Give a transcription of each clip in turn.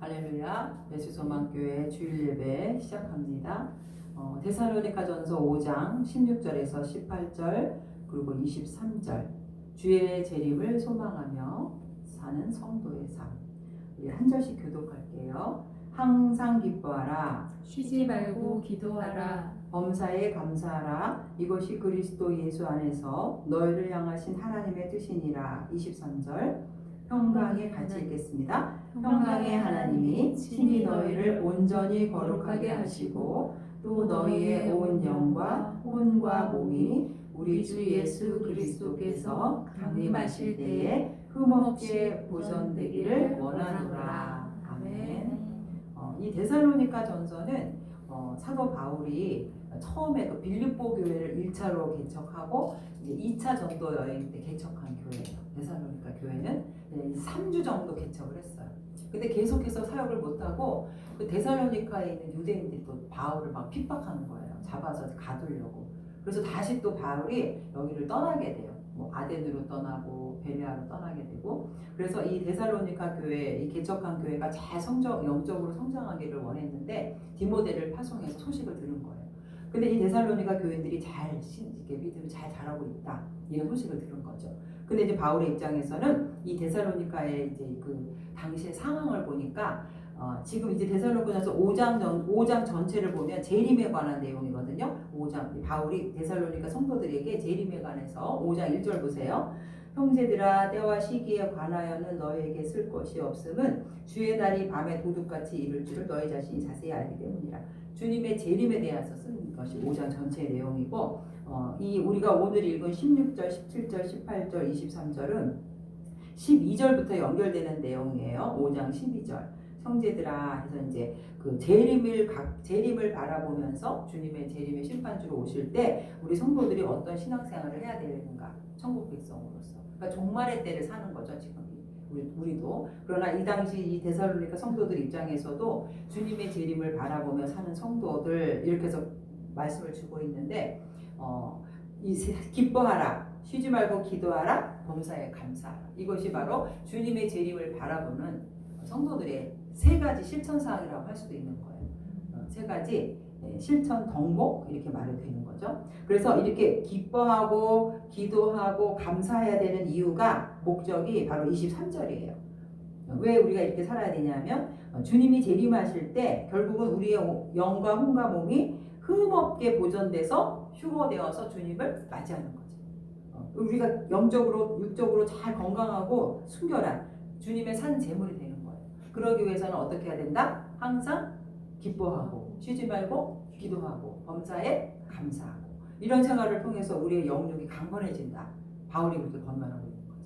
할렐루야. 예수소망교회 주일 예배 시작합니다. 데살로니가전서 5장 16절에서 18절 그리고 23절 주의 재림을 소망하며 사는 성도의 삶. 우리 한 절씩 교독할게요. 항상 기뻐하라. 쉬지 말고 기도하라. 범사에 감사하라. 이것이 그리스도 예수 안에서 너희를 향하신 하나님의 뜻이니라. 23절 평강에 같이 읽겠습니다. 평강의 하나님이 친히 너희를 온전히 거룩하게 하시고 또 너희의 온 영과 혼과 몸이 우리 주 예수 그리스도께서 강림하실 때에 흠없게 보존되기를 원하노라. 아멘. 이 데살로니가 전서는 사도 바울이 처음에 그 빌립보 교회를 1차로 개척하고 이제 2차 전도 여행 때 개척한 교회예요. 데살로니가 교회는 3주 정도 개척을 했어요. 근데 계속해서 사역을 못하고 그 데살로니카에 있는 유대인들이 또 바울을 막 핍박하는 거예요. 잡아서 가두려고. 그래서 다시 또 바울이 여기를 떠나게 돼요. 뭐 아덴으로 떠나고 베레아로 떠나게 되고. 그래서 이 데살로니카 교회, 이 개척한 교회가 잘 영적으로 성장하기를 원했는데 디모데를 파송해서 소식을 들은 거예요. 근데 이 데살로니가 교인들이 믿음이 잘 자라고 있다, 이런 소식을 들은 거죠. 근데 이제 바울의 입장에서는 이 데살로니카의 이제 그 당시의 상황을 보니까 지금 이제 데살로니가서 5장 전체를 보면 재림에 관한 내용이거든요. 5장 바울이 데살로니가 성도들에게 재림에 관해서 5장 1절 보세요. 형제들아, 때와 시기에 관하여는 너희에게 쓸 것이 없음은 주의 날이 밤에 도둑같이 이를 줄을 너희 자신이 자세히 알기 때문이라. 주님의 재림에 대해서 쓴 것이 5장 전체의 내용이고, 이 우리가 오늘 읽은 16절, 17절, 18절, 23절은 12절부터 연결되는 내용이에요. 5장 12절. 형제들아 해서 이제 그 재림을 바라보면서 주님의 재림의 심판주로 오실 때 우리 성도들이 어떤 신앙생활을 해야 되는가, 천국 백성으로서. 그러니까 종말의 때를 사는 거죠, 지금 우리도. 그러나 이 당시 이 데살로니가 성도들 입장에서도 주님의 재림을 바라보며 사는 성도들, 이렇게 해서 말씀을 주고 있는데, 기뻐하라, 쉬지 말고 기도하라, 범사에 감사하라. 이것이 바로 주님의 재림을 바라보는 성도들의 세 가지 실천사항이라고 할 수도 있는 거예요. 세 가지 실천 덕목, 이렇게 말이 되는 거죠. 그래서 이렇게 기뻐하고 기도하고 감사해야 되는 이유가, 목적이 바로 23절이에요. 왜 우리가 이렇게 살아야 되냐면, 주님이 재림하실 때 결국은 우리의 영과 혼과 몸이 흠없게 보존돼서 휴거되어서 주님을 맞이하는 거죠. 우리가 영적으로 육적으로 잘 건강하고 순결한 주님의 산 제물이 되는 거예요. 그러기 위해서는 어떻게 해야 된다? 항상 기뻐하고 쉬지 말고 기도하고 범사에 감사하고, 이런 생활을 통해서 우리의 영육이 강건해진다. 바울이 그렇게 권면하고 있는 거죠.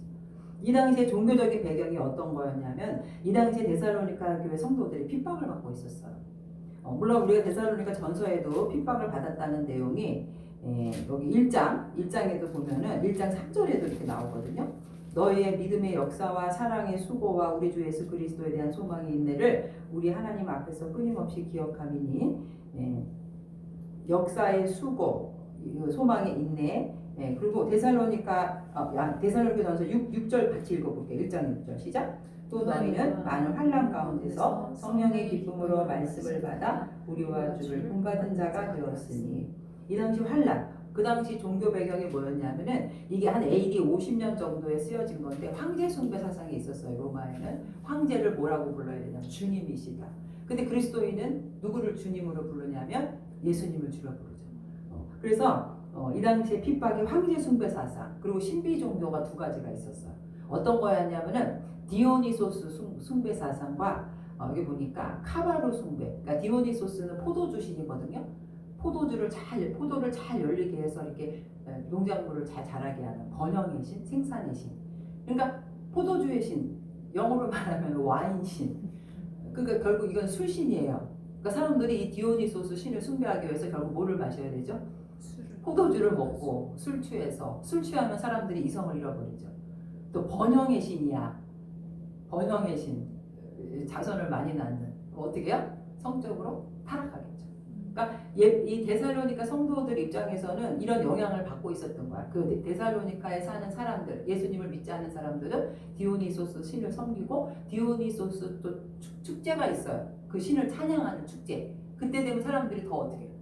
이 당시에 종교적인 배경이 어떤 거였냐면, 이 당시에 데살로니가 교회 성도들이 핍박을 받고 있었어요. 물론 우리가 데살로니가 전서에도 핍박을 받았다는 내용이 여기 1장에도 보면은 1장 3절에도 이렇게 나오거든요. 너희의 믿음의 역사와 사랑의 수고와 우리 주 예수 그리스도에 대한 소망의 인내를 우리 하나님 앞에서 끊임없이 기억함이니, 역사의 수고, 소망의 인내, 그리고 데살로니가전서 6절 같이 읽어볼게요. 1장 6절 시작. 또 너희는 많은 환난 가운데서 성령의 기쁨으로 말씀을 받아 우리와 주를 본받은 자가 되었으니. 이 당시 환난, 그 당시 종교 배경이 뭐였냐면은, 이게 한 AD 50년 정도에 쓰여진 건데, 황제 숭배 사상이 있었어요. 로마에는 황제를 뭐라고 불러야 되냐면 주님이시다. 근데 그리스도인은 누구를 주님으로 부르냐면 예수님을 주로 부르죠. 그래서 이 당시에 핍박이 황제 숭배 사상, 그리고 신비 종교가 두 가지가 있었어요. 어떤 거였냐면은 디오니소스 숭배 사상과, 여기 보니까 카바로 숭배. 그러니까 디오니소스는 포도주 신이거든요. 포도를 잘 열리게 해서 이렇게 농작물을 잘 자라게 하는 번영의 신, 생산의 신. 그러니까 포도주의 신, 영어로 말하면 와인 신. 그러니까 결국 이건 술신이에요. 그러니까 사람들이 이 디오니소스 신을 숭배하기 위해서 결국 뭐를 마셔야 되죠? 포도주를 먹고 술 취하면 사람들이 이성을 잃어버리죠. 또 번영의 신이야. 번영의 신, 자손을 많이 낳는. 어떻게 해요? 성적으로 타락하겠죠. 그러니까 이 데살로니가 성도들 입장에서는 이런 영향을 받고 있었던 거야. 그 데살로니카에 사는 사람들, 예수님을 믿지 않는 사람들은 디오니소스 신을 섬기고 디오니소스 또 축제가 있어요. 그 신을 찬양하는 축제. 그때 되면 사람들이 더 어떻게 해요?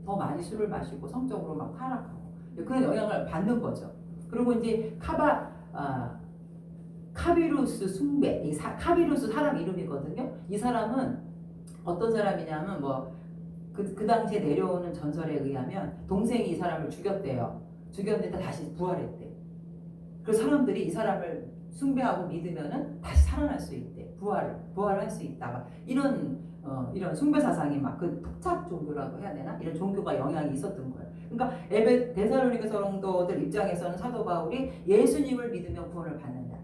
더 많이 술을 마시고 성적으로 막 타락하고 그런 영향을 받는 거죠. 그리고 이제 카비루스 숭배, 카비루스 사람 이름이거든요. 이 사람은 어떤 사람이냐면 그 당시에 내려오는 전설에 의하면 동생이 이 사람을 죽였대요. 죽였는데 다시 부활했대. 그래서 사람들이 이 사람을 숭배하고 믿으면은 다시 살아날 수 있대. 부활할 수 있다. 막 이런 숭배 사상이 막 그 토착 종교라고 해야 되나? 이런 종교가 영향이 있었던 거예요. 그러니까 데살로니가 성도들 입장에서는 사도 바울이 예수님을 믿으면 구원을 받는다.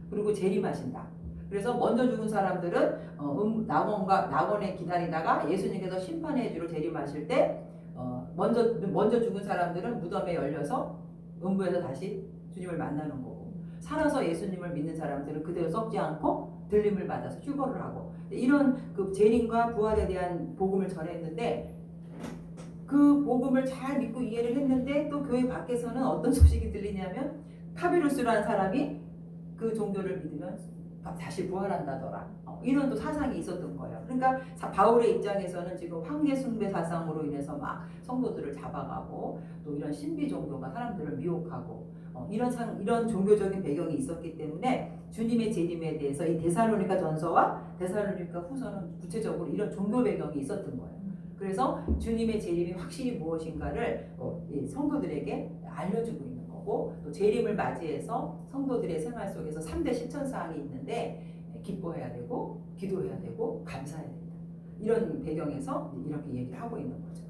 그리고 재림하신다. 그래서 먼저 죽은 사람들은 낙원에 기다리다가 예수님께서 심판의 주로 재림하실 때 먼저 죽은 사람들은 무덤에 열려서 음부에서 다시 주님을 만나는 거고, 살아서 예수님을 믿는 사람들은 그대로 썩지 않고 들림을 받아서 휴거를 하고, 이런 그 재림과 부활에 대한 복음을 전했는데, 그 복음을 잘 믿고 이해를 했는데 또 교회 밖에서는 어떤 소식이 들리냐면 카비루스라는 사람이 그 종교를 믿으면 다시 부활한다더라. 이런 또 사상이 있었던 거예요. 그러니까 바울의 입장에서는 지금 황제 숭배 사상으로 인해서 막 성도들을 잡아가고 또 이런 신비 종교가 사람들을 미혹하고 이런 종교적인 배경이 있었기 때문에 주님의 재림에 대해서 이 데살로니가 전서와 데살로니가 후서는 구체적으로 이런 종교 배경이 있었던 거예요. 그래서 주님의 재림이 확실히 무엇인가를 성도들에게 알려주고 있는 거고, 또 재림을 맞이해서 성도들의 생활 속에서 3대 실천사항이 있는데 기뻐해야 되고 기도해야 되고 감사해야 된다. 이런 배경에서 이렇게 얘기를 하고 있는 거죠.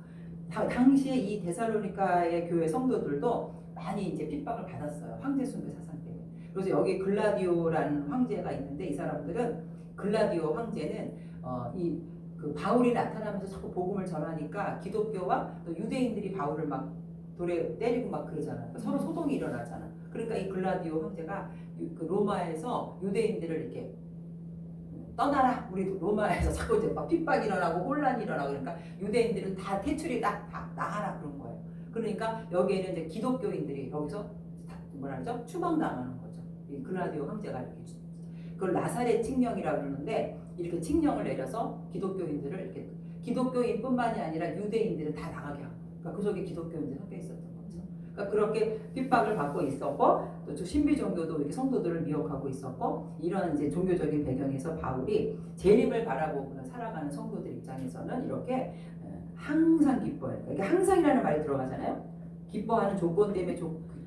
당시에 이 데살로니카의 교회 성도들도 많이 이제 핍박을 받았어요. 황제 숭배 사상 때문에. 그래서 여기 글라디오라는 황제가 있는데, 이 사람들은 글라디오 황제는 그 바울이 나타나면서 자꾸 복음을 전하니까 기독교와 또 유대인들이 바울을 막 돌에 때리고 막 그러잖아. 그러니까 서로 소동이 일어나잖아. 그러니까 이 글라디오 황제가 그 로마에서 유대인들을 이렇게 떠나라. 우리 로마에서 자꾸 이제 막 핍박이 일어나고 혼란이 일어나고, 그러니까 유대인들은 다 퇴출이 다 나가라 그런 거예요. 그러니까 여기에는 이제 기독교인들이 여기서 뭐라 그러죠? 추방당하는 거죠. 이 글라디오 황제가 이렇게 그걸 나사렛 칙령이라고 그러는데, 이렇게 칙령을 내려서 기독교인들을 이렇게, 기독교인뿐만이 아니라 유대인들을 다 나가게 하고, 그러니까 그 속에 기독교인들이 섞여 있었던 거죠. 그러니까 그렇게 핍박을 받고 있었고, 또 신비 종교도 이렇게 성도들을 미혹하고 있었고, 이런 이제 종교적인 배경에서 바울이 재림을 바라보고 살아가는 성도들 입장에서는 이렇게 항상 기뻐해요. 그러니까 항상이라는 말이 들어가잖아요. 기뻐하는 조건 때문에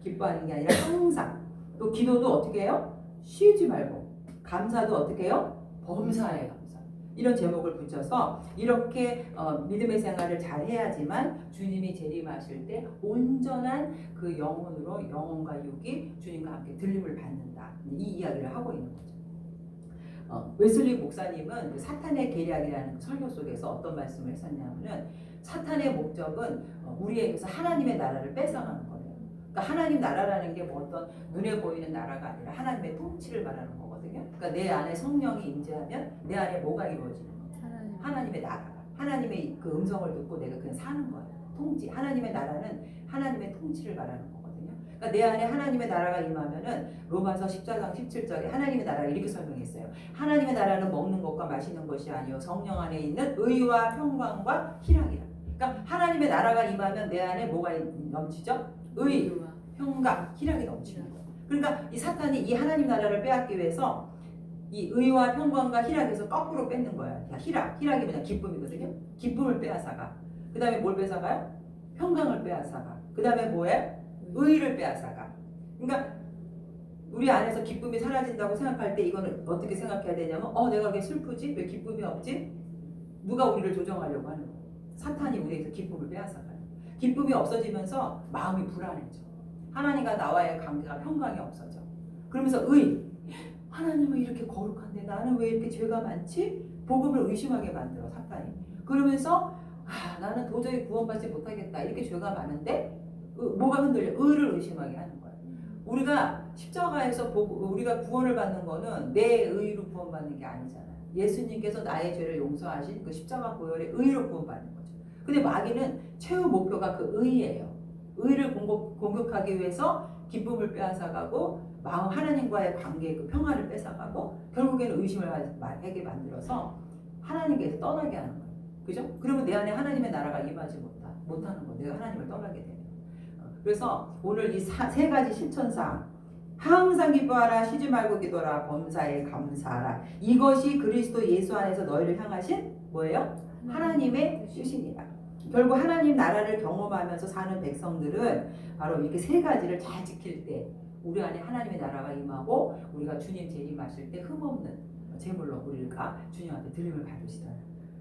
기뻐하는 게 아니라 항상. 또 기도도 어떻게 해요? 쉬지 말고. 감사도 어떻게 해요? 범사에 감사. 이런 제목을 붙여서 이렇게 믿음의 생활을 잘 해야지만 주님이 재림하실 때 온전한 그 영혼으로 영혼과 육이 주님과 함께 들림을 받는다. 이 이야기를 하고 있는 거죠. 웨슬리 목사님은 그 사탄의 계략이라는 설교 속에서 어떤 말씀을 했었냐면은, 사탄의 목적은 우리에게서 하나님의 나라를 뺏어가는 거예요. 그러니까 하나님 나라라는 게 뭐 어떤 눈에 보이는 나라가 아니라 하나님의 통치를 말하는 거거든요. 그러니까 내 안에 성령이 임재하면 내 안에 뭐가 이루어지는 거예요? 하나님의 나라가. 하나님의 그 음성을 듣고 내가 그냥 사는 거예요. 통치. 하나님의 나라는 하나님의 통치를 말하는 거거든요. 그러니까 내 안에 하나님의 나라가 임하면은 로마서 14장 17절에 하나님의 나라를 이렇게 설명했어요. 하나님의 나라는 먹는 것과 마시는 것이 아니요 성령 안에 있는 의와 평강과 희락이라. 그러니까 하나님의 나라가 임하면 내 안에 뭐가 넘치죠? 의, 평강, 희락이 넘치는 거예요. 그러니까 이 사탄이 이 하나님 나라를 빼앗기 위해서 이 의와 평강과 희락에서 거꾸로 뺏는 거야. 희락이 뭐냐? 기쁨이거든요. 기쁨을 빼앗아가. 그 다음에 뭘 빼앗아가요? 평강을 빼앗아가. 그 다음에 뭐예요? 의를 빼앗아가. 그러니까 우리 안에서 기쁨이 사라진다고 생각할 때 이거는 어떻게 생각해야 되냐면, 내가 왜 슬프지? 왜 기쁨이 없지? 누가 우리를 조정하려고 하는 거예요? 사탄이 우리에서 기쁨을 빼앗아가요. 기쁨이 없어지면서 마음이 불안해져. 하나님과 나와의 관계가 평강이 없어져. 그러면서 하나님은 이렇게 거룩한데 나는 왜 이렇게 죄가 많지? 복음을 의심하게 만들어 사탄이. 그러면서 나는 도저히 구원받지 못하겠다. 이렇게 죄가 많은데 뭐가 흔들려? 의를 의심하게 하는 거예요. 우리가 십자가에서 우리가 구원을 받는 거는 내 의로 구원받는 게 아니잖아요. 예수님께서 나의 죄를 용서하신 그 십자가 보혈의 의로 구원받는 거죠. 근데 마귀는 최후 목표가 그 의예요. 의를 공격하기 위해서 기쁨을 빼앗아가고 마음 하나님과의 관계의 그 평화를 뺏어가고 결국에는 의심을 하게 만들어서 하나님께서 떠나게 하는 거예요. 그죠? 그러면 내 안에 하나님의 나라가 임하지 못하는 거예요. 내가 하나님을 떠나게 되면. 그래서 오늘 이 세 가지 실천사항, 항상 기뻐하라, 쉬지 말고 기도하라, 범사에 감사하라. 이것이 그리스도 예수 안에서 너희를 향하신 뭐예요? 하나님의 뜻이니라. 결국 하나님 나라를 경험하면서 사는 백성들은 바로 이렇게 세 가지를 잘 지킬 때 우리 안에 하나님의 나라가 임하고 우리가 주님 재림하실 때 흠없는 제물로 우리가 주님 앞에 드림을 받으시더라.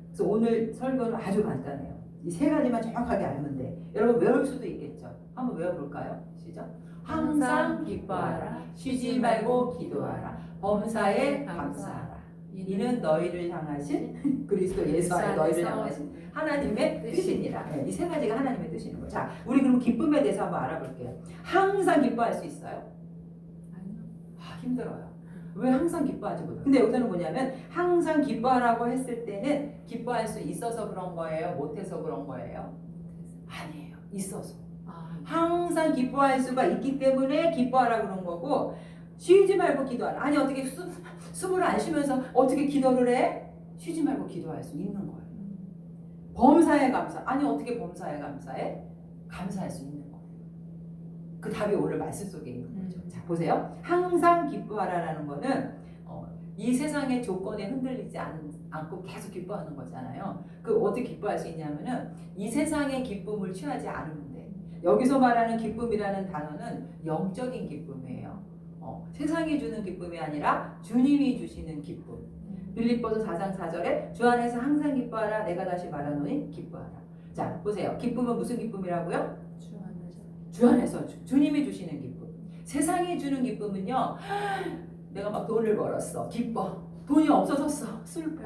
그래서 오늘 설교는 아주 간단해요. 이 세 가지만 정확하게 알면 돼. 여러분 외울 수도 있겠죠. 한번 외워볼까요? 시작. 항상 기뻐하라, 쉬지 말고 기도하라, 범사에 감사하라. 이는 너희를 향하신 그리스도 예수 안에 너희를 향하신 하나님의 뜻이니라. 이 세 가지가 하나님의 뜻이는 거죠. 자, 우리 그럼 기쁨에 대해서 한번 알아볼게요. 항상 기뻐할 수 있어요? 아니요. 힘들어요. 왜 항상 기뻐하지 못해요? 근데 여기서는 뭐냐면 항상 기뻐하라고 했을 때는 기뻐할 수 있어서 그런 거예요? 못해서 그런 거예요? 아니에요. 있어서. 항상 기뻐할 수가 있기 때문에 기뻐하라 그런 거고, 쉬지 말고 기도하라. 아니 어떻게 숨을 안 쉬면서 어떻게 기도를 해? 쉬지 말고 기도할 수 있는 거예요. 범사에 감사. 아니 어떻게 범사에 감사해? 감사할 수 있는 거예요. 그 답이 오늘 말씀 속에 있는 거죠. 자 보세요. 항상 기뻐하라라는 거는 이 세상의 조건에 흔들리지 않고 계속 기뻐하는 거잖아요. 그 어떻게 기뻐할 수 있냐면은 이 세상의 기쁨을 취하지 않으면 돼. 여기서 말하는 기쁨이라는 단어는 영적인 기쁨이에요. 세상이 주는 기쁨이 아니라 주님이 주시는 기쁨. 빌립보서 4장 4절에 주 안에서 항상 기뻐하라. 내가 다시 말하노니 기뻐하라. 자 보세요. 기쁨은 무슨 기쁨이라고요? 주 안에서 주님이 주시는 기쁨. 세상이 주는 기쁨은요. 내가 막 돈을 벌었어. 기뻐. 돈이 없어졌어. 슬퍼.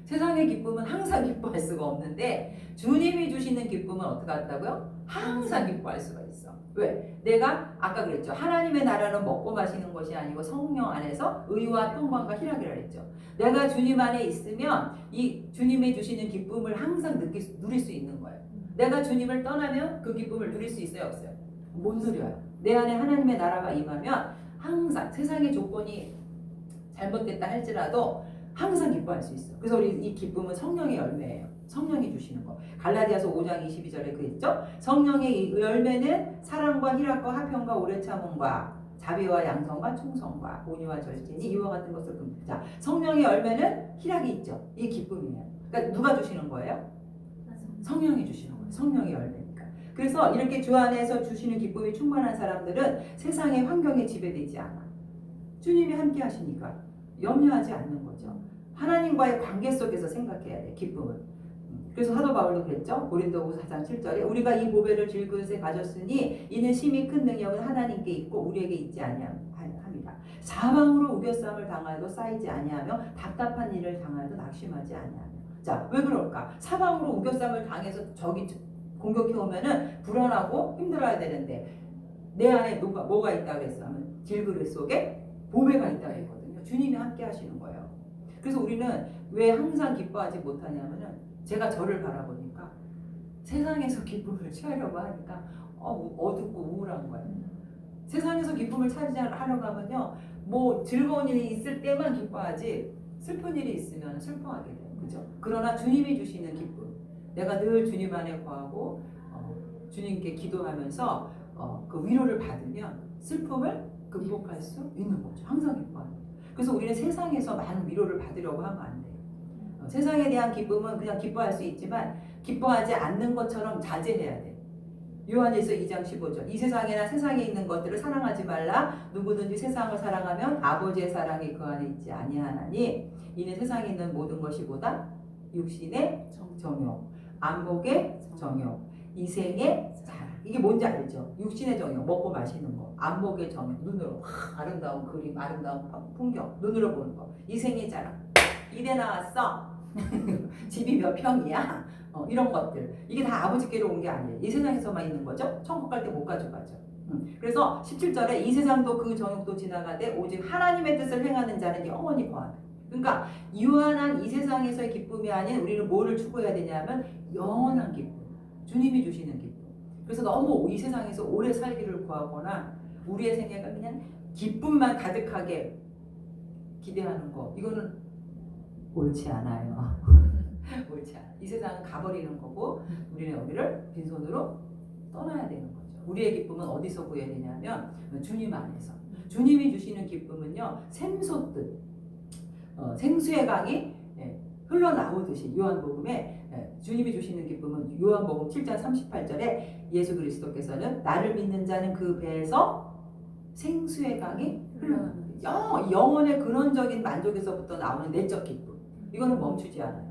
세상의 기쁨은 항상 기뻐할 수가 없는데 주님이 주시는 기쁨은 어떻게 한다고요? 항상 기뻐할 수가 있어. 왜? 내가 아까 그랬죠. 하나님의 나라는 먹고 마시는 것이 아니고 성령 안에서 의와 평강과 희락이라 그랬죠. 내가 주님 안에 있으면 이 주님이 주시는 기쁨을 항상 누릴 수 있는 거예요. 내가 주님을 떠나면 그 기쁨을 누릴 수 있어요? 없어요? 못 누려요. 내 안에 하나님의 나라가 임하면 항상 세상의 조건이 잘못됐다 할지라도 항상 기뻐할 수 있어. 그래서 우리 이 기쁨은 성령의 열매예요. 성령이 주시는 거. 갈라디아서 5장 22절에 그랬죠. 성령의 열매는 사랑과 희락과 화평과 오래 참음과 자비와 양성과 충성과 온유와 절제니 이와 같은 것을 금자. 성령의 열매는 희락이 있죠. 이 기쁨이에요. 그러니까 누가 주시는 거예요? 성령이 주시는 거예요. 성령의 열매니까. 그래서 이렇게 주 안에서 주시는 기쁨이 충만한 사람들은 세상의 환경에 지배되지 않아. 주님이 함께 하시니까 염려하지 않는 거죠. 하나님과의 관계 속에서 생각해야 돼. 기쁨은. 그래서 사도 바울도 그랬죠. 고린도후서 4장 7절에 우리가 이 보배를 질그릇에 가졌으니 이는 심히 큰 능력은 하나님께 있고 우리에게 있지 아니함이라. 사방으로 우겨싸움을 당하여도 쌓이지 아니하며 답답한 일을 당하여도 낙심하지 아니하며. 자, 왜 그럴까? 사방으로 우겨싸움을 당해서 적이 공격해 오면은 불안하고 힘들어야 되는데 내 안에 뭐가 있다고 했으면 질그릇 속에 보배가 있다고 했거든요. 주님이 함께 하시는 거예요. 그래서 우리는 왜 항상 기뻐하지 못하냐면은 제가 저를 바라보니까 세상에서 기쁨을 취하려고 하니까 어둡고 우울한 거예요. 세상에서 기쁨을 찾으려고 하면요, 뭐 즐거운 일이 있을 때만 기뻐하지 슬픈 일이 있으면 슬퍼하게 돼요. 그죠? 그러나 주님이 주시는 기쁨, 내가 늘 주님 안에 거하고 주님께 기도하면서 그 위로를 받으면 슬픔을 극복할 수 있는 거죠. 항상 기뻐하는 거죠. 그래서 우리는 세상에서 많은 위로를 받으려고 하면 안 돼요. 세상에 대한 기쁨은 그냥 기뻐할 수 있지만 기뻐하지 않는 것처럼 자제해야 돼. 요한일서 2장 15절. 이 세상이나 세상에 있는 것들을 사랑하지 말라. 누구든지 세상을 사랑하면 아버지의 사랑이 그 안에 있지 아니하나니 이는 세상에 있는 모든 것이 보다 육신의 정욕, 안목의 정욕, 이생의 자랑. 이게 뭔지 알죠? 육신의 정욕, 먹고 마시는 거, 안목의 정욕, 눈으로 아름다운 그림, 아름다운 풍경, 눈으로 보는 거, 이생의 자랑. 이대 나왔어. 집이 몇 평이야? 이런 것들. 이게 다 아버지께로 온 게 아니에요. 이 세상에서만 있는 거죠. 천국 갈 때 못 가져가죠. 그래서 17절에 이 세상도 그 정욕도 지나가되 오직 하나님의 뜻을 행하는 자는 영원히 거하네. 그러니까 유한한 이 세상에서의 기쁨이 아닌 우리는 뭐를 추구해야 되냐면 영원한 기쁨, 주님이 주시는 기쁨. 그래서 너무 이 세상에서 오래 살기를 구하거나 우리의 생애가 그냥 기쁨만 가득하게 기대하는 거, 이거는 옳지 않아요. 옳지 않아. 이 세상은 가버리는 거고 우리는 여기를 빈손으로 떠나야 되는 거죠. 우리의 기쁨은 어디서 구해야 되냐면 주님 안에서. 주님이 주시는 기쁨은요, 샘솟듯 생수의 강이 흘러나오듯이 요한복음에 주님이 주시는 기쁨은 요한복음 7장 38절에 예수 그리스도께서는 나를 믿는 자는 그 배에서 생수의 강이 흘러나오는 영혼의 근원적인 만족에서부터 나오는 내적 기쁨, 이거는 멈추지 않아요.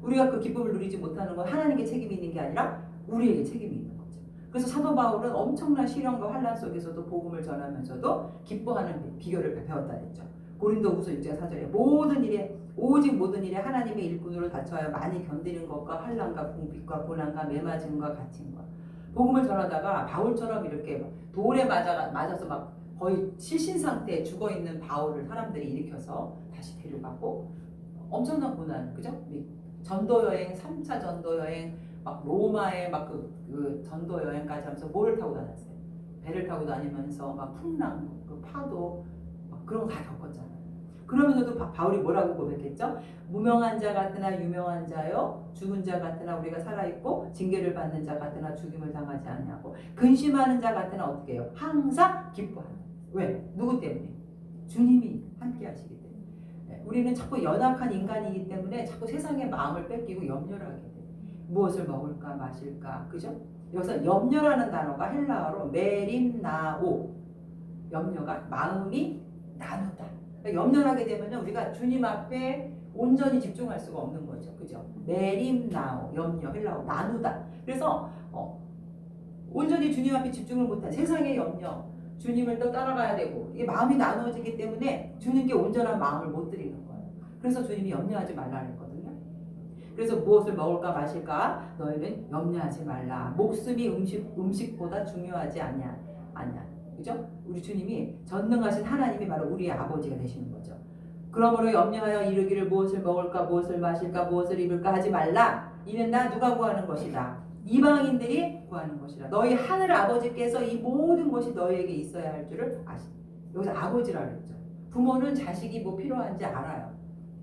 우리가 그 기쁨을 누리지 못하는 건 하나님께 책임이 있는 게 아니라 우리에게 책임이 있는 거죠. 그래서 사도 바울은 엄청난 시련과 환난 속에서도 복음을 전하면서도 기뻐하는 비결을 배웠다 했죠. 고린도후서 6장 4절에 오직 모든 일에 하나님의 일꾼으로 다처하여 많이 견디는 것과 환난과 궁핍과 고난과 매맞음과 갇힘과. 복음을 전하다가 바울처럼 이렇게 돌에 맞아서 막 거의 실신 상태에 죽어 있는 바울을 사람들이 일으켜서 다시 데려가고, 엄청난 고난, 그죠? 전도 여행, 3차 전도 여행, 막 로마에 막 그 전도 여행까지 하면서 뭐를 타고 다녔어요? 배를 타고 다니면서 막 풍랑, 그 파도, 막 그런 거 다 겪었잖아요. 그러면서도 바울이 뭐라고 고백했죠? 무명한 자 같으나 유명한 자요, 죽은 자 같으나 우리가 살아있고 징계를 받는 자 같으나 죽임을 당하지 않냐고, 근심하는 자 같으나 어떻게 해요? 항상 기뻐하는. 왜? 누구 때문에? 주님이 함께 하시기 때문에. 우리는 자꾸 연약한 인간이기 때문에 자꾸 세상의 마음을 뺏기고 염려를 하게 돼요. 무엇을 먹을까 마실까, 그죠? 여기서 염려라는 단어가 헬라어로 메림나오, 염려가 마음이 나누다. 그러니까 염려를 하게 되면 우리가 주님 앞에 온전히 집중할 수가 없는 거죠, 그죠? 메림나오, 염려, 헬라어 나누다. 그래서 온전히 주님 앞에 집중을 못한 세상의 염려, 주님을 또 따라가야 되고, 이게 마음이 나누어지기 때문에 주님께 온전한 마음을 못 드리는 거예요. 그래서 주님이 염려하지 말라 그랬거든요. 그래서 무엇을 먹을까 마실까 너희는 염려하지 말라. 목숨이 음식보다 중요하지 않냐. 그죠? 우리 주님이 전능하신 하나님이 바로 우리의 아버지가 되시는 거죠. 그러므로 염려하여 이르기를 무엇을 먹을까 무엇을 마실까 무엇을 입을까 하지 말라. 이는 나 누가 구하는 것이다. 이방인들이 구하는 것이라. 너희 하늘 아버지께서 이 모든 것이 너희에게 있어야 할 줄을 아시다. 여기서 아버지라 그랬죠. 부모는 자식이 뭐 필요한지 알아요.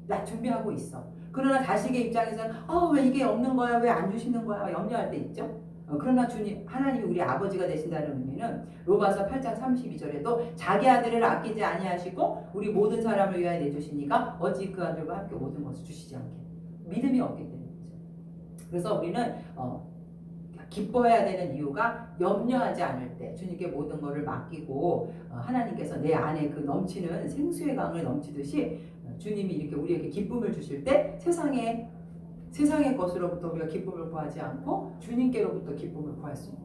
나 준비하고 있어. 그러나 자식의 입장에서는 왜 이게 없는 거야? 왜 안 주시는 거야? 염려할 때 있죠. 그러나 주님 하나님이 우리 아버지가 되신다는 의미는 로마서 8장 32절에도 자기 아들을 아끼지 아니하시고 우리 모든 사람을 위하여 내주시니까 어찌 그 아들과 함께 모든 것을 주시지 않게. 믿음이 없기 때문이죠. 그래서 우리는 기뻐해야 되는 이유가 염려하지 않을 때 주님께 모든 것을 맡기고 하나님께서 내 안에 그 넘치는 생수의 강을 넘치듯이 주님이 이렇게 우리에게 기쁨을 주실 때 세상의 것으로부터 우리가 기쁨을 구하지 않고 주님께로부터 기쁨을 구할 수 있는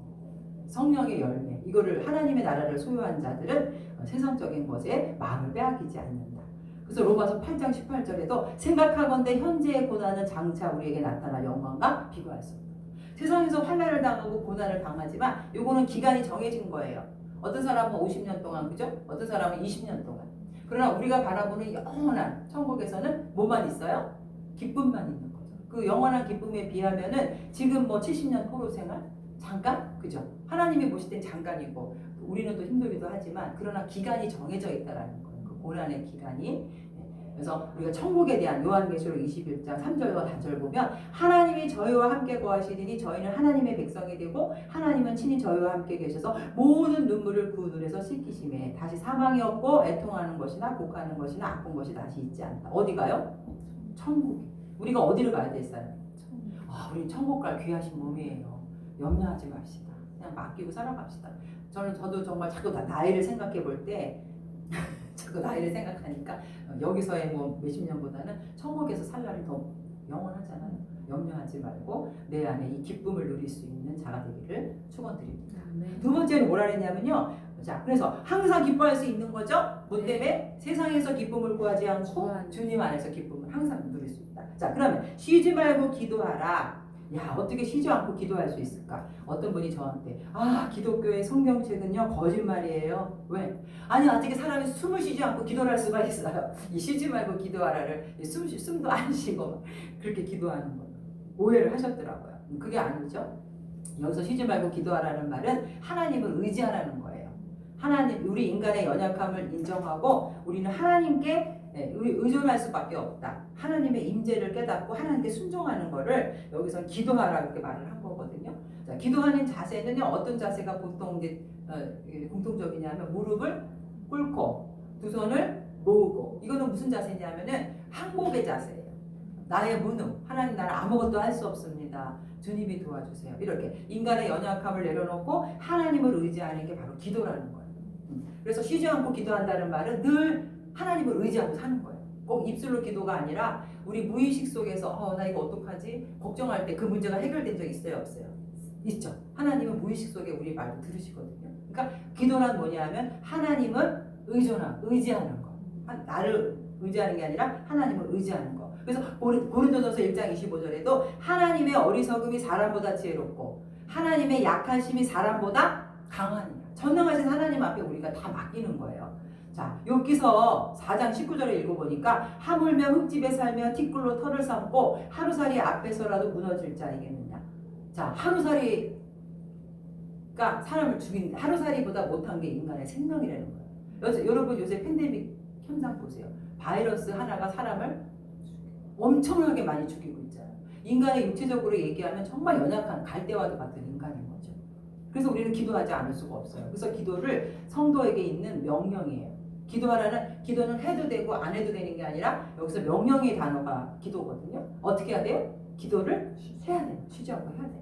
성령의 열매, 이거를 하나님의 나라를 소유한 자들은 세상적인 것에 마음을 빼앗기지 않는다. 그래서 로마서 8장 18절에도 생각하건대 현재의 고난은 장차 우리에게 나타날 영광과 비교할 수 없다. 세상에서 환난을 당하고 고난을 당하지만 이거는 기간이 정해진 거예요. 어떤 사람은 50년 동안, 그죠? 어떤 사람은 20년 동안. 그러나 우리가 바라보는 영원한 천국에서는 뭐만 있어요? 기쁨만 있는 거죠. 그 영원한 기쁨에 비하면은 지금 뭐 70년 포로 생활? 잠깐? 그죠? 하나님이 보실 땐 잠깐이고 우리는 또 힘들기도 하지만 그러나 기간이 정해져 있다라는 거예요. 그 고난의 기간이. 그래서 우리가 천국에 대한 요한계시록 21장 3절과 4절 보면 하나님이 저희와 함께 거하시리니 저희는 하나님의 백성이 되고 하나님은 친히 저희와 함께 계셔서 모든 눈물을 그 눈에서 씻기심에 다시 사망이 없고 애통하는 것이나 곡하는 것이나 아픈 것이 다시 있지 않다. 어디 가요? 천국. 우리가 어디를 가야 됐어요? 우리 천국 갈 귀하신 몸이에요. 염려하지 맙시다. 그냥 맡기고 살아갑시다. 저도 정말 자꾸 나이를 생각해 볼 때 자꾸 나이를 생각하니까 여기서의 뭐 몇십 년보다는 천국에서 살 날이 더 영원하잖아요. 염려하지 말고 내 안에 이 기쁨을 누릴 수 있는 자가 되기를 축원드립니다. 두 번째는 뭐라 그랬냐면요. 자, 그래서 항상 기뻐할 수 있는 거죠. 뭐 때문에? 세상에서 기쁨을 구하지 않고 주님 안에서 기쁨을 항상 누릴 수 있다. 자, 그러면 쉬지 말고 기도하라. 야, 어떻게 쉬지 않고 기도할 수 있을까? 어떤 분이 저한테 기독교의 성경책은요 거짓말이에요. 왜? 아니 어떻게 사람이 숨을 쉬지 않고 기도를 할 수가 있어요? 이 쉬지 말고 기도하라를 숨도 안 쉬고 그렇게 기도하는 거 오해를 하셨더라고요. 그게 아니죠. 여기서 쉬지 말고 기도하라는 말은 하나님을 의지하라는 거예요. 하나님, 우리 인간의 연약함을 인정하고 우리는 하나님께 의존할 수밖에 없다. 하나님의 임재를 깨닫고 하나님께 순종하는 거를 여기서 기도하라 이렇게 말을 한 거거든요. 자, 기도하는 자세는요 어떤 자세가 보통 이제 공통적이냐면 무릎을 꿇고 두 손을 모으고 이거는 무슨 자세냐면은 항복의 자세예요. 나의 무능, 하나님 나는 아무것도 할 수 없습니다. 주님이 도와주세요. 이렇게 인간의 연약함을 내려놓고 하나님을 의지하는 게 바로 기도라는 거예요. 그래서 쉬지 않고 기도한다는 말은 늘 하나님을 의지하고 사는 거예요. 꼭 입술로 기도가 아니라 우리 무의식 속에서 나 이거 어떡하지? 걱정할 때 그 문제가 해결된 적 있어요? 없어요? 있죠. 하나님은 무의식 속에 우리 말도 들으시거든요. 그러니까 기도란 뭐냐면 하나님을 의지하는 거. 나를 의지하는 게 아니라 하나님을 의지하는 거. 그래서 고린도전서 1장 25절에도 하나님의 어리석음이 사람보다 지혜롭고 하나님의 약하심이 사람보다 강하니라. 전능하신 하나님 앞에 우리가 다 맡기는 거예요. 자, 욥기서 4장 19절을 읽어보니까 하물며 흙집에 살며 티끌로 털을 삼고 하루살이 앞에서라도 무너질 자이겠느냐. 자, 하루살이가 사람을 죽이는데 하루살이보다 못한 게 인간의 생명이라는 거예요. 여러분 요새 팬데믹 현상 보세요. 바이러스 하나가 사람을 엄청나게 많이 죽이고 있잖아요. 인간의 육체적으로 얘기하면 정말 연약한 갈대와도 같은 인간인 거죠. 그래서 우리는 기도하지 않을 수가 없어요. 그래서 기도를 성도에게 있는 명령이에요. 기도는 해도 되고 안 해도 되는 게 아니라 여기서 명령의 단어가 기도거든요. 어떻게 해야 돼요? 기도를 해야 돼요. 쉬지 않고 해야 돼요.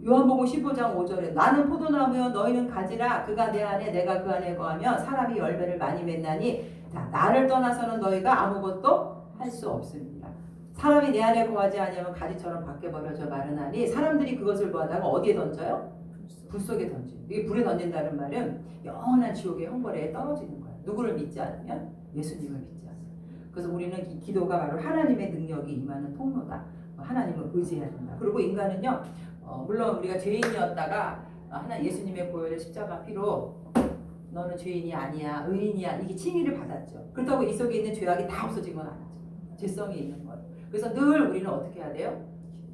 요한복음 15장 5절에 나는 포도나무여 너희는 가지라 그가 내 안에 내가 그 안에 거하며 사람이 열매를 많이 맺나니 자, 나를 떠나서는 너희가 아무것도 할 수 없습니다. 사람이 내 안에 거하지 아니하면 가지처럼 밖에 버려져 마르나니 사람들이 그것을 보다가 어디에 던져요? 불 속에 던지고. 이게 불에 던진다는 말은 영원한 지옥의 형벌에 떨어지는 거예요. 누구를 믿지 않으면 예수님을 믿지 않아요. 그래서 우리는 이 기도가 바로 하나님의 능력이 임하는 통로다. 하나님을 의지해야 된다. 그리고 인간은요 물론 우리가 죄인이었다가 예수님의 보혈의 십자가 피로 너는 죄인이 아니야 의인이야 이게 칭의를 받았죠. 그렇다고 이 속에 있는 죄악이 다 없어진 건 아니죠. 죄성이 있는 거예요. 그래서 늘 우리는 어떻게 해야 돼요?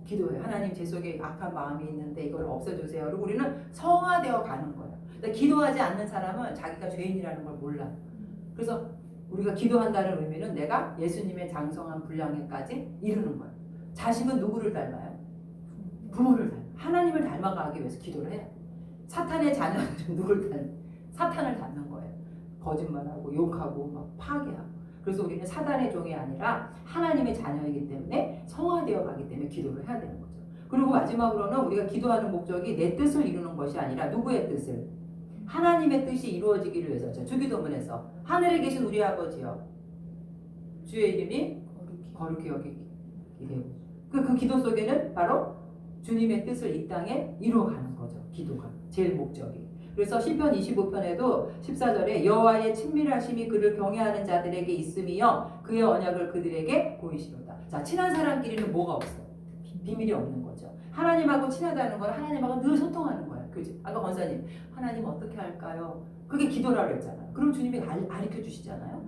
기도해요. 하나님 제 속에 악한 마음이 있는데 이걸 없애주세요. 그리고 우리는 성화되어 가는 거예요. 근데 기도하지 않는 사람은 자기가 죄인이라는 걸 몰라요. 그래서 우리가 기도한다는 의미는 내가 예수님의 장성한 분량에까지 이르는 거예요. 자식은 누구를 닮아요? 부모를 닮아요. 하나님을 닮아가기 위해서 기도를 해요. 사탄의 자녀는 누굴 닮아요? 사탄을 닮는 거예요. 거짓말하고 욕하고 막 파괴하고. 그래서 우리는 사단의 종이 아니라 하나님의 자녀이기 때문에 성화되어 가기 때문에 기도를 해야 되는 거죠. 그리고 마지막으로는 우리가 기도하는 목적이 내 뜻을 이루는 것이 아니라 누구의 뜻을? 하나님의 뜻이 이루어지기를 위해서. 주기도문에서 하늘에 계신 우리 아버지여 주의 이름이 거룩히 여기게 되고 그 기도 속에는 바로 주님의 뜻을 이 땅에 이루어가는 거죠. 기도가 제일 목적이. 그래서 시편 25편에도 14절에 여호와의 친밀하심이 그를 경외하는 자들에게 있음이여 그의 언약을 그들에게 보이시로다. 자, 친한 사람끼리는 뭐가 없어요? 비밀이 없는 거죠. 하나님하고 친하다는 건 하나님하고 늘 소통하는 거예요. 그죠? 아까 권사님 하나님 어떻게 할까요? 그게 기도라고 했잖아요. 그럼 주님이 가르쳐 주시잖아요.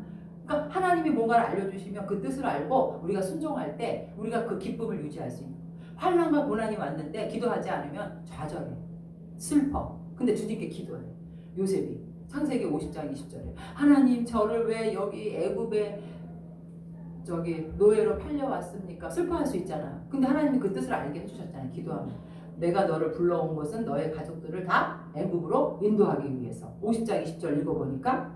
그러니까 하나님이 뭔가를 알려주시면 그 뜻을 알고 우리가 순종할 때 우리가 그 기쁨을 유지할 수 있는 거예요. 환난과 고난이 왔는데 기도하지 않으면 좌절해, 슬퍼. 근데 주님께 기도해. 요셉이 창세기 50장 20절에 하나님 저를 왜 여기 애굽에 노예로 팔려왔습니까? 슬퍼할 수 있잖아요. 근데 하나님이 그 뜻을 알게 해주셨잖아요. 기도하면 내가 너를 불러온 것은 너의 가족들을 다 애굽으로 인도하기 위해서. 50장 20절 읽어보니까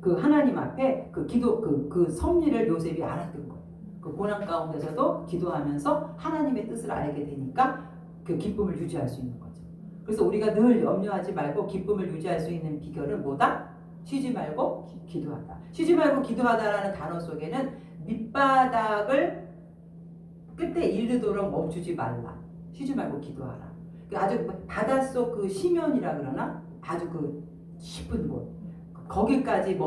그 하나님 앞에 그 기도 그 섭리를 요셉이 알았던 거예요. 그 고난 가운데서도 기도하면서 하나님의 뜻을 알게 되니까 그 기쁨을 유지할 수 있는 거죠. 그래서 우리가 늘 염려하지 말고 기쁨을 유지할 수 있는 비결은 뭐다? 쉬지 말고 기도하다. 쉬지 말고 기도하다라는 단어 속에는 밑바닥을 끝에 이르도록 멈추지 말라. 쉬지 말고 기도하라. 아주 바닷속 그 심연이라 그러나 아주 그 깊은 곳 거기까지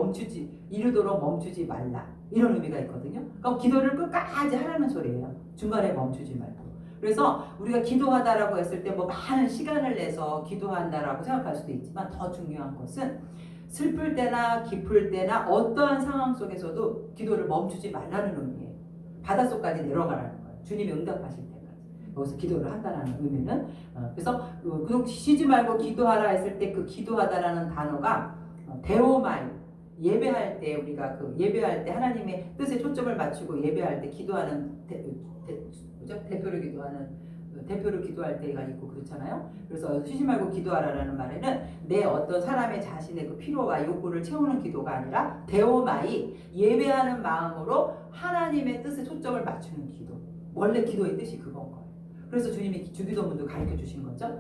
이르도록 멈추지 말라. 이런 의미가 있거든요. 그럼 기도를 끝까지 하라는 소리예요. 중간에 멈추지 말고. 그래서 우리가 기도하다라고 했을 때 뭐 많은 시간을 내서 기도한다라고 생각할 수도 있지만 더 중요한 것은 슬플 때나 기쁠 때나 어떠한 상황 속에서도 기도를 멈추지 말라는 의미예요. 바닷속까지 내려가라는 거예요. 주님이 응답하실 때까지. 여기서 기도를 한다는 의미는 그래서 그 쉬지 말고 기도하라 했을 때 그 기도하다라는 단어가 데오마이, 예배할 때 우리가 그 예배할 때 하나님의 뜻에 초점을 맞추고 예배할 때 기도하는 대표로 기도할 때가 있고 그렇잖아요. 그래서 쉬지 말고 기도하라라는 말에는 내 어떤 사람의 자신의 그 필요와 욕구를 채우는 기도가 아니라 데오마이, 예배하는 마음으로 하나님의 뜻에 초점을 맞추는 기도. 원래 기도의 뜻이 그건 거예요. 그래서 주님이 주기도문도 가르쳐 주신 거죠.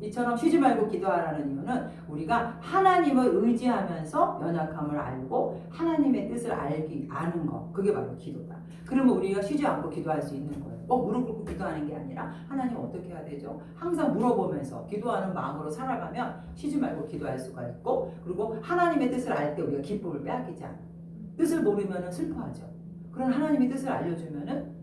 이처럼 쉬지 말고 기도하라는 이유는 우리가 하나님을 의지하면서 연약함을 알고 하나님의 뜻을 아는 거, 그게 바로 기도다. 그러면 우리가 쉬지 않고 기도할 수 있는 거예요. 무릎 꿇고 기도하는 게 아니라 하나님 어떻게 해야 되죠? 항상 물어보면서 기도하는 마음으로 살아가면 쉬지 말고 기도할 수가 있고, 그리고 하나님의 뜻을 알 때 우리가 기쁨을 빼앗기지 않아요. 뜻을 모르면 슬퍼하죠. 그런 하나님의 뜻을 알려주면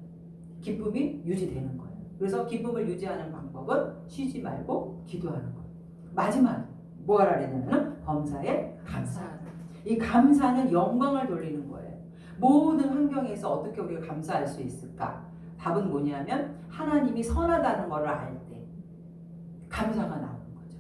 기쁨이 유지되는 거예요. 그래서 기쁨을 유지하는 방법은 쉬지 말고 기도하는 거예요. 마지막 뭐 하라 그랬냐면 범사에 감사하다. 이 감사는 영광을 돌리는 거예요. 모든 환경에서 어떻게 우리가 감사할 수 있을까? 답은 뭐냐면 하나님이 선하다는 것을 알 때 감사가 나오는 거죠.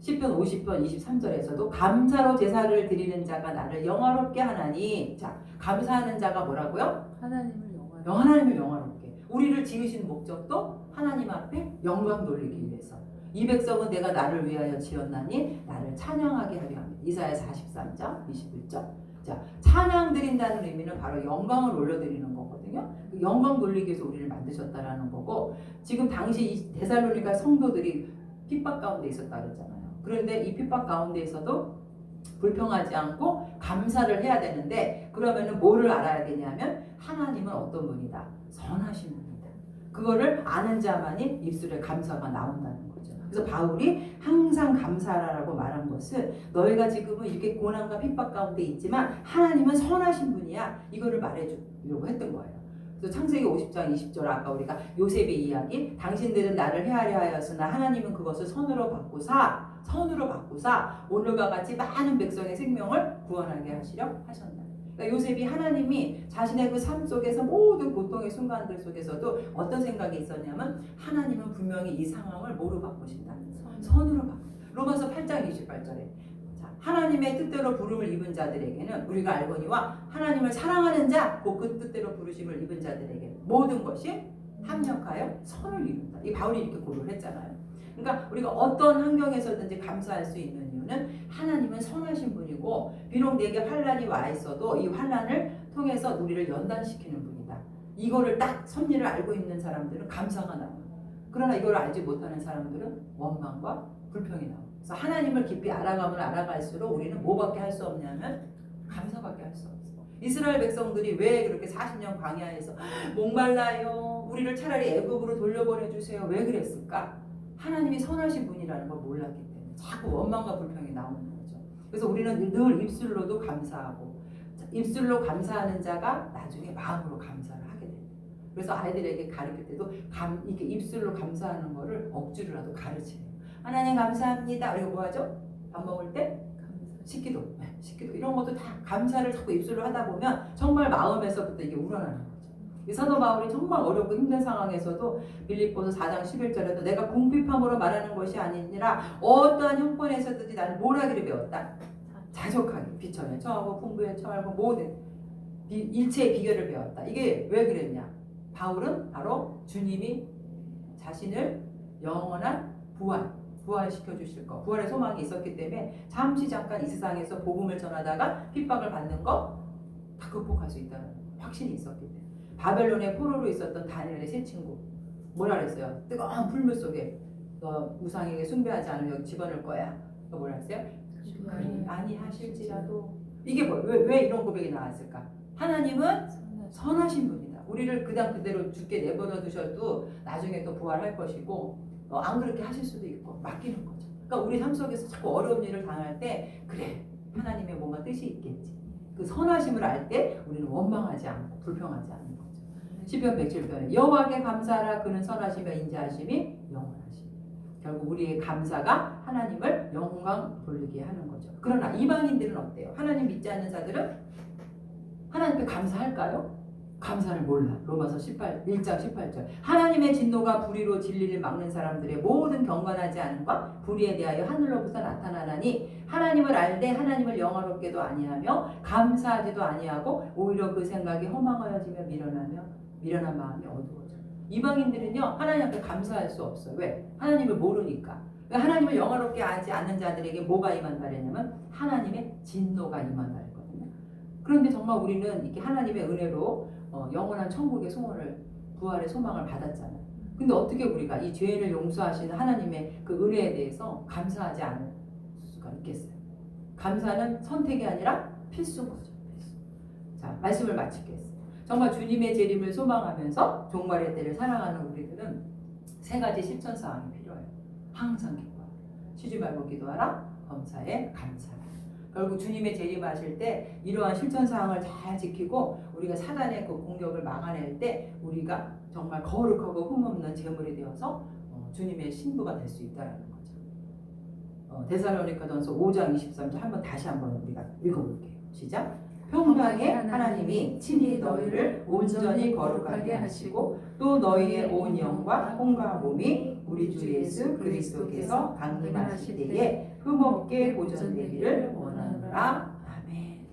시편 50편 23절에서도 감사로 제사를 드리는 자가 나를 영화롭게 하나니, 자, 감사하는 자가 뭐라고요? 하나님을 영화롭게. 우리를 지으신 목적도 하나님 앞에 영광 돌리기 위해서. 이 백성은 내가 나를 위하여 지었나니 나를 찬양하게 하려 합니다. 이사야 43장 21절. 자, 찬양 드린다는 의미는 바로 영광을 올려드리는 거거든요. 영광 돌리기 위해서 우리를 만드셨다라는 거고, 지금 당시 이 데살로니가 성도들이 핍박 가운데 있었다 그랬잖아요. 그런데 이 핍박 가운데에서도 불평하지 않고 감사를 해야 되는데, 그러면은 뭐를 알아야 되냐면 하나님은 어떤 분이다? 선하신 분이다. 그거를 아는 자만이 입술에 감사가 나온다는 거죠. 그래서 바울이 항상 감사하라고 말한 것은 너희가 지금은 이렇게 고난과 핍박 가운데 있지만 하나님은 선하신 분이야. 이거를 말해주려고 했던 거예요. 그래서 창세기 50장 20절 아까 우리가 요셉의 이야기, 당신들은 나를 헤아려 하였으나 하나님은 그것을 선으로 바꾸사 오늘과 같이 많은 백성의 생명을 구원하게 하시려 하셨다. 그러니까 요셉이 하나님이 자신의 그 삶 속에서 모든 고통의 순간들 속에서도 어떤 생각이 있었냐면 하나님은 분명히 이 상황을 뭐로 바꾸신다? 선으로 바꾼다. 로마서 8장 28절에 하나님의 뜻대로 부름을 입은 자들에게는 우리가 알거니와 하나님을 사랑하는 자, 곧 그 뜻대로 부르심을 입은 자들에게 모든 것이 합력하여 선을 이룬다. 이 바울이 이렇게 고를 했잖아요. 그러니까 우리가 어떤 환경에서든지 감사할 수 있는 이유는 하나님은 선하신 분이고, 비록 내게 환난이 와 있어도 이 환난을 통해서 우리를 연단시키는 분이다. 이거를 딱 섭리를 알고 있는 사람들은 감사가 나와요. 그러나 이걸 알지 못하는 사람들은 원망과 불평이 나와요. 그래서 하나님을 깊이 알아가면 알아갈수록 우리는 뭐밖에 할 수 없냐면 감사밖에 할 수 없어. 이스라엘 백성들이 왜 그렇게 40년 광야에서 목말라요, 우리를 차라리 애굽으로 돌려보내주세요, 왜 그랬을까? 하나님이 선하신 분이라는 걸 몰랐기 때문에 자꾸 원망과 불평이 나오는 거죠. 그래서 우리는 늘 입술로도 감사하고, 입술로 감사하는 자가 나중에 마음으로 감사를 하게 됩니다. 그래서 아이들에게 가르칠 때도 이렇게 입술로 감사하는 거를 억지로라도 가르치래요. 하나님 감사합니다. 그리고 뭐 하죠? 밥 먹을 때 식기도 이런 것도 다 감사를 자꾸 입술로 하다 보면 정말 마음에서부터 이게 우러나는 거죠. 이 사도 바울이 정말 어렵고 힘든 상황에서도 빌립보서 4장 11절에도 내가 궁핍함으로 말하는 것이 아니니라 어떠한 형편에서든지 나는 뭘 하기를 배웠다? 자족하게, 비천에 처하고 풍부에 처하고 모든 일체의 비결을 배웠다. 이게 왜 그랬냐? 바울은 바로 주님이 자신을 영원한 부활시켜 주실 것, 부활의 소망이 있었기 때문에 잠시 잠깐 이 세상에서 복음을 전하다가 핍박을 받는 거 다 극복할 수 있다는 확신이 있었기 때문에. 바벨론의 포로로 있었던 다니엘의 세 친구 뭐라 그랬어요? 뜨거운 불물 속에 너 우상에게 숭배하지 않으면 여기 집어넣을 거야. 너 뭐라 했어요? 아니 하실지라도. 이게 왜 이런 고백이 나왔을까? 하나님은 선하신 분이다. 우리를 그대로 죽게 내버려 두셔도 나중에 또 부활할 것이고, 안 그렇게 하실 수도 있고 맡기는 거죠. 그러니까 우리 삶 속에서 자꾸 어려운 일을 당할 때 그래, 하나님의 뭔가 뜻이 있겠지. 그 선하심을 알 때 우리는 원망하지 않고 불평하지 않는 거죠. 시편 107편에 여호와께 감사하라 그는 선하시며 인자하심이 영원하시니 결국 우리의 감사가 하나님을 영광 돌리게 하는 거죠. 그러나 이방인들은 어때요? 하나님 믿지 않는 자들은 하나님께 감사할까요? 감사를 몰라. 로마서 1장 18절. 하나님의 진노가 불의로 진리를 막는 사람들의 모든 경건하지 않음과 불의에 대하여 하늘로부터 나타나나니 하나님을 알되 하나님을 영화롭게도 아니하며 감사하지도 아니하고 오히려 그 생각이 허망하여지며 미련한 마음이 어두워져. 이방인들은요 하나님 앞에 감사할 수 없어요. 왜? 하나님을 모르니까. 하나님을 영화롭게 하지 않는 자들에게 뭐가 임한다 그랬냐면 하나님의 진노가 임한다 했거든요. 그런데 정말 우리는 이렇게 하나님의 은혜로 영원한 천국의 소원을 부활의 소망을 받았잖아요. 근데 어떻게 우리가 이 죄를 용서하시는 하나님의 그 은혜에 대해서 감사하지 않을 수가 있겠어요? 감사는 선택이 아니라 필수인 거죠. 필수. 자, 말씀을 마치겠습니다. 정말 주님의 재림을 소망하면서 종말의 때를 사랑하는 우리들은 세 가지 실천 사항이 필요해요. 항상 기뻐하라. 쉬지 말고 기도하라. 범사에 감사하라. 결국 주님의 재림하실 때 이러한 실천 사항을 잘 지키고 우리가 사단의 그 공격을 막아낼 때 우리가 정말 거룩하고 흠없는 제물이 되어서 주님의 신부가 될 수 있다는 거죠. 데살로니가전서 5장 23절 다시 한번 우리가 읽어볼게요. 시작. 평강의 하나님이 친히 너희를 온전히 거룩하게 하시고 또 너희의 온 영과 혼과 몸이 우리 주 예수 그리스도께서 강림하실 때에 흠없게 보존되기를 원하노라. 아멘.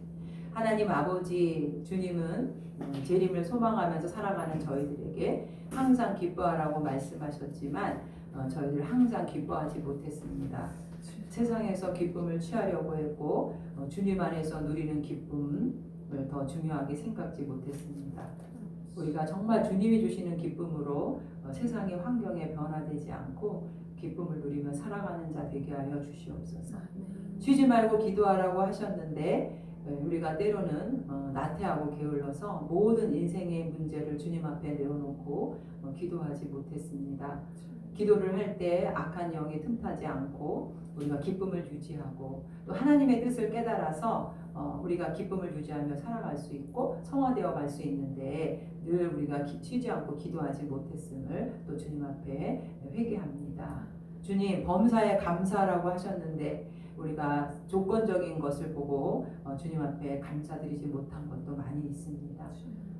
하나님 아버지 주님은 재림을 소망하면서 살아가는 저희들에게 항상 기뻐하라고 말씀하셨지만 저희들 항상 기뻐하지 못했습니다. 세상에서 기쁨을 취하려고 했고 주님 안에서 누리는 기쁨을 더 중요하게 생각지 못했습니다. 우리가 정말 주님이 주시는 기쁨으로 세상의 환경에 변화되지 않고 기쁨을 누리며 살아가는 자 되게 하여 주시옵소서. 쉬지 말고 기도하라고 하셨는데 우리가 때로는 나태하고 게을러서 모든 인생의 문제를 주님 앞에 내어놓고 기도하지 못했습니다. 기도를 할 때 악한 영이 틈타지 않고 우리가 기쁨을 유지하고 또 하나님의 뜻을 깨달아서 우리가 기쁨을 유지하며 살아갈 수 있고 성화되어 갈 수 있는데 늘 우리가 쉬지 않고 기도하지 못했음을 또 주님 앞에 회개합니다. 주님 범사에 감사라고 하셨는데 우리가 조건적인 것을 보고 주님 앞에 감사드리지 못한 것도 많이 있습니다.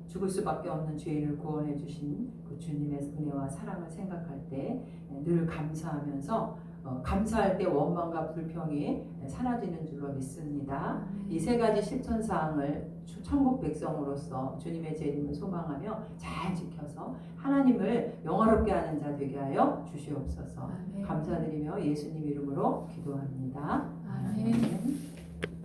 죽을 수밖에 없는 죄인을 구원해 주신 그 주님의 은혜와 사랑을 생각할 때 늘 감사하면서 감사할 때 원망과 불평이 사라지는 줄로 믿습니다. 이 세 가지 실천 사항을 천국 백성으로서 주님의 재림을 소망하며 잘 지켜서 하나님을 영화롭게 하는 자 되게 하여 주시옵소서. 감사드리며 예수님 이름으로 기도합니다. 아멘.